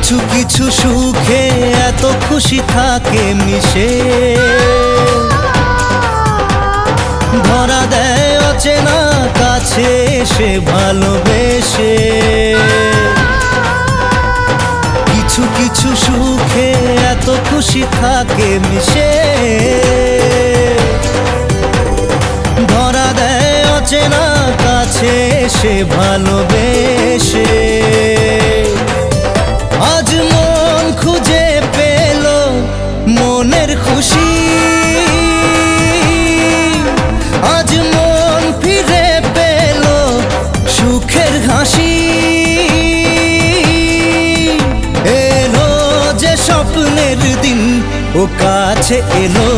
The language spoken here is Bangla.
কিছু কিছু সুখে এত খুশি থাকে মিশে, ধরা দেয় অচেনা কাছে এসে ভালোবেসে। কিছু কিছু সুখে এত খুশি থাকে মিশে, ধরা দেয় অচেনা কাছে এসে ভালোবেসে। আজ মন খুঁজে পেল মনের খুশি, আজ মন ফিরে পেল সুখের হাসি। এলো যে স্বপ্নের দিন ও কাছে এলো,